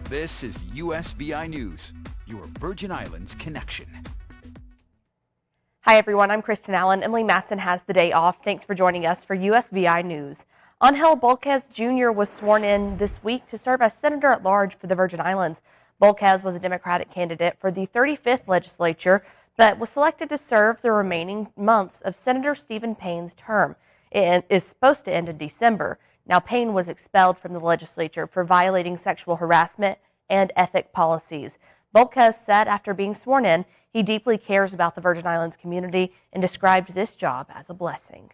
This is USVI News, your Virgin Islands connection. Hi everyone, I'm Kristen Allen. Emily Matson has the day off. Thanks for joining us for USVI News. Angel Bulkhez Jr. was sworn in this week to serve as Senator at Large for the Virgin Islands. Bulkhez was a Democratic candidate for the 35th legislature, but was selected to serve the remaining months of Senator Stephen Payne's term. It is supposed to end in December. Now, Payne was expelled from the legislature for violating sexual harassment and ethic policies. Bulkhez said after being sworn in, he deeply cares about the Virgin Islands community and described this job as a blessing.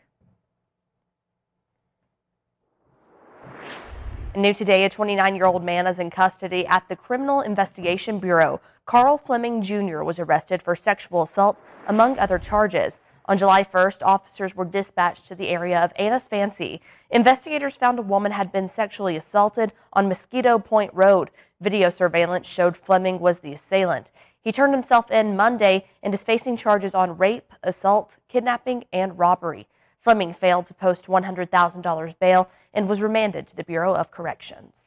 New today, a 29-year-old man is in custody at the Criminal Investigation Bureau. Carl Fleming Jr. was arrested for sexual assault, among other charges. On July 1st, officers were dispatched to the area of Anna's Fancy. Investigators found a woman had been sexually assaulted on Mosquito Point Road. Video surveillance showed Fleming was the assailant. He turned himself in Monday and is facing charges on rape, assault, kidnapping, and robbery. Fleming failed to post $100,000 bail and was remanded to the Bureau of Corrections.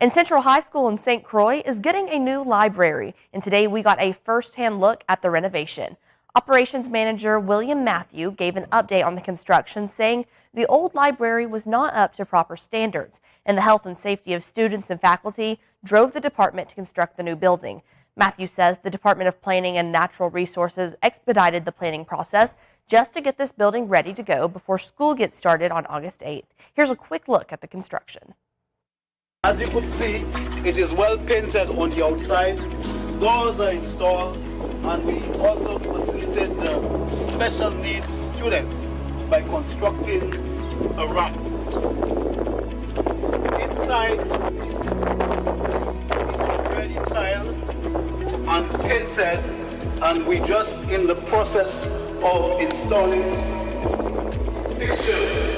And Central High School in St. Croix is getting a new library, and today we got a first-hand look at the renovation. Operations Manager William Matthew gave an update on the construction, saying the old library was not up to proper standards, and the health and safety of students and faculty drove the department to construct the new building. Matthew says the Department of Planning and Natural Resources expedited the planning process just to get this building ready to go before school gets started on August 8th. Here's a quick look at the construction. As you could see, it is well painted on the outside. Doors are installed, and we also facilitate the special needs students by constructing a ramp. Inside is already tiled and painted, and we're just in the process of installing fixtures.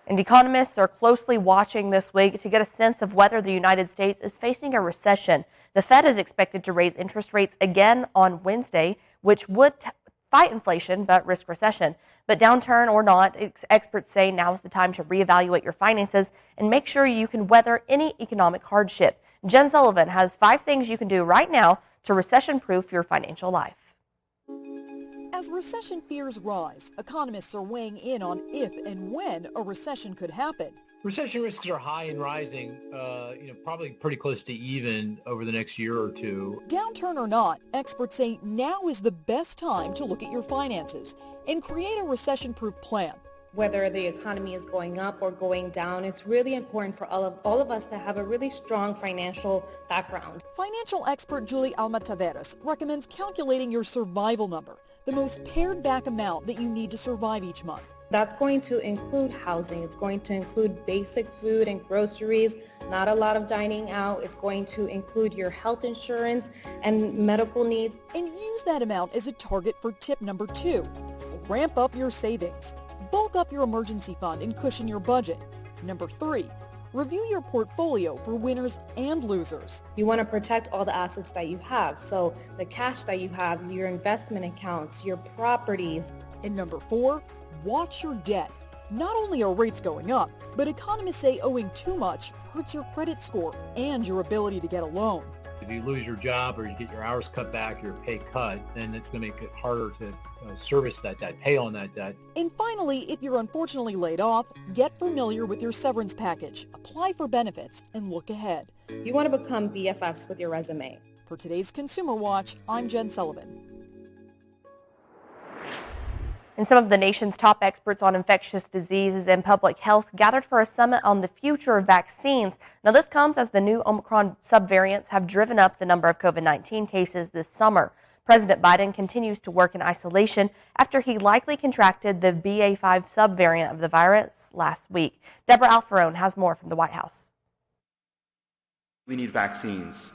And economists are closely watching this week to get a sense of whether the United States is facing a recession. The Fed is expected to raise interest rates again on Wednesday, which would fight inflation but risk recession. But downturn or not, experts say now is the time to reevaluate your finances and make sure you can weather any economic hardship. Jen Sullivan has 5 things you can do right now to recession-proof your financial life. As recession fears rise, economists are weighing in on if and when a recession could happen. Recession risks are high and rising, probably pretty close to even over the next year or two. Downturn or not, experts say now is the best time to look at your finances and create a recession-proof plan. Whether the economy is going up or going down, it's really important for all of us to have a really strong financial background. Financial expert Julie Alma-Taveras recommends calculating your survival number, the most pared back amount that you need to survive each month. That's going to include housing. It's going to include basic food and groceries, not a lot of dining out. It's going to include your health insurance and medical needs. And use that amount as a target for tip number 2. Ramp up your savings. Bulk up your emergency fund and cushion your budget. Number 3, review your portfolio for winners and losers. You want to protect all the assets that you have. So the cash that you have, your investment accounts, your properties. And number 4, watch your debt. Not only are rates going up, but economists say owing too much hurts your credit score and your ability to get a loan. If you lose your job or you get your hours cut back, your pay cut, then it's going to make it harder to service that debt, pay on that debt. And finally, if you're unfortunately laid off, get familiar with your severance package, apply for benefits, and look ahead. You want to become BFFs with your resume. For today's Consumer Watch, I'm Jen Sullivan. And some of the nation's top experts on infectious diseases and public health gathered for a summit on the future of vaccines. Now, this comes as the new Omicron subvariants have driven up the number of COVID-19 cases this summer. President Biden continues to work in isolation after he likely contracted the BA.5 subvariant of the virus last week. Deborah Alfarone has more from the White House. We need vaccines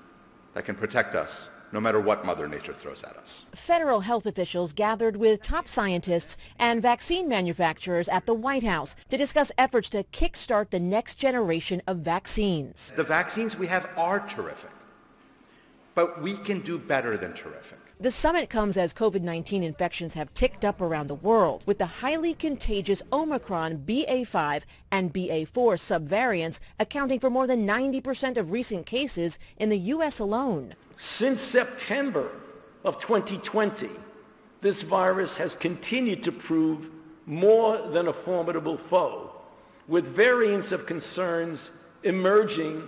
that can protect us no matter what Mother Nature throws at us. Federal health officials gathered with top scientists and vaccine manufacturers at the White House to discuss efforts to kickstart the next generation of vaccines. The vaccines we have are terrific, but we can do better than terrific. The summit comes as COVID-19 infections have ticked up around the world, with the highly contagious Omicron BA.5 and BA.4 subvariants accounting for more than 90% of recent cases in the U.S. alone. Since September of 2020, this virus has continued to prove more than a formidable foe, with variants of concerns emerging,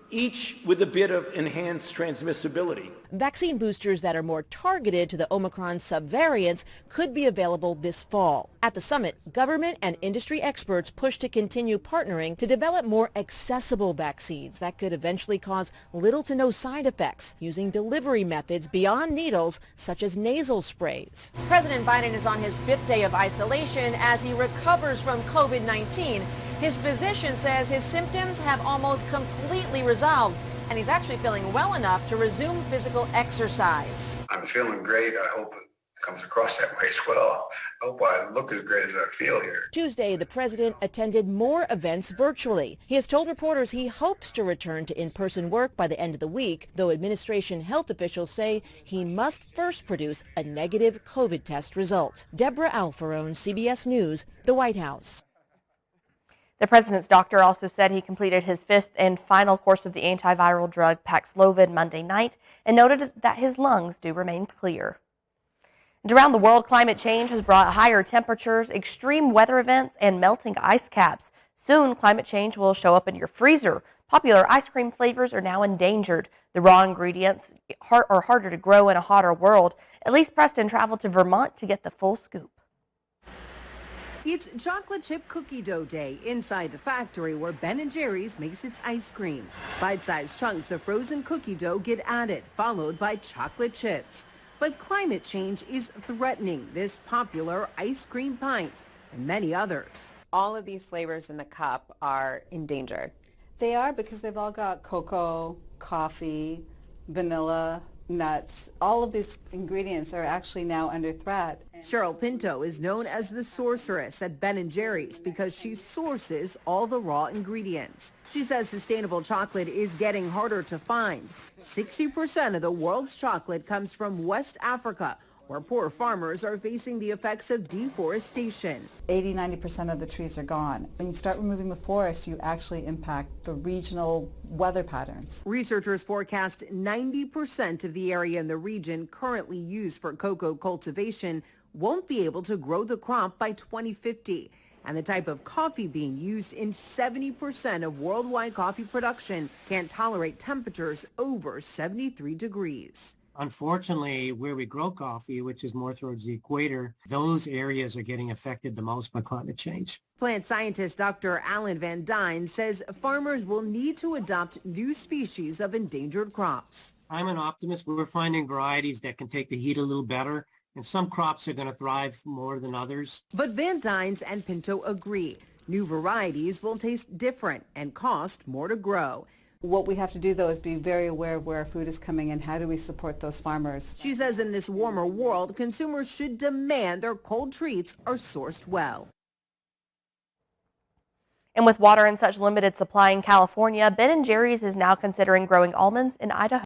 each with a bit of enhanced transmissibility. Vaccine boosters that are more targeted to the Omicron subvariants could be available this fall. At the summit, government and industry experts push to continue partnering to develop more accessible vaccines that could eventually cause little to no side effects, using delivery methods beyond needles, such as nasal sprays. President Biden is on his 5th day of isolation as he recovers from COVID-19. His physician says his symptoms have almost completely resolved, and he's actually feeling well enough to resume physical exercise. I'm feeling great. I hope it comes across that way as well. I hope I look as great as I feel here. Tuesday, the president attended more events virtually. He has told reporters he hopes to return to in-person work by the end of the week, though administration health officials say he must first produce a negative COVID test result. Deborah Alfarone, CBS News, the White House. The president's doctor also said he completed his 5th and final course of the antiviral drug Paxlovid Monday night and noted that his lungs do remain clear. And around the world, climate change has brought higher temperatures, extreme weather events, and melting ice caps. Soon, climate change will show up in your freezer. Popular ice cream flavors are now endangered. The raw ingredients are harder to grow in a hotter world. Elise Preston traveled to Vermont to get the full scoop. It's chocolate chip cookie dough day inside the factory where Ben & Jerry's makes its ice cream. Bite-sized chunks of frozen cookie dough get added, followed by chocolate chips. But climate change is threatening this popular ice cream pint and many others. All of these flavors in the cup are endangered. They are because they've all got cocoa, coffee, vanilla, nuts. All of these ingredients are actually now under threat. Cheryl Pinto is known as the sorceress at Ben & Jerry's because she sources all the raw ingredients. She says sustainable chocolate is getting harder to find. 60% of the world's chocolate comes from West Africa, where poor farmers are facing the effects of deforestation. 80-90% of the trees are gone. When you start removing the forest, you actually impact the regional weather patterns. Researchers forecast 90% of the area in the region currently used for cocoa cultivation won't be able to grow the crop by 2050. And the type of coffee being used in 70% of worldwide coffee production can't tolerate temperatures over 73 degrees. Unfortunately, where we grow coffee, which is more towards the equator, those areas are getting affected the most by climate change. Plant scientist Dr. Alan Van Dyne says farmers will need to adopt new species of endangered crops. I'm an optimist. We're finding varieties that can take the heat a little better, and some crops are going to thrive more than others. But Van Dynes and Pinto agree. New varieties will taste different and cost more to grow. What we have to do, though, is be very aware of where our food is coming in. How do we support those farmers? She says in this warmer world, consumers should demand their cold treats are sourced well. And with water in such limited supply in California, Ben & Jerry's is now considering growing almonds in Idaho.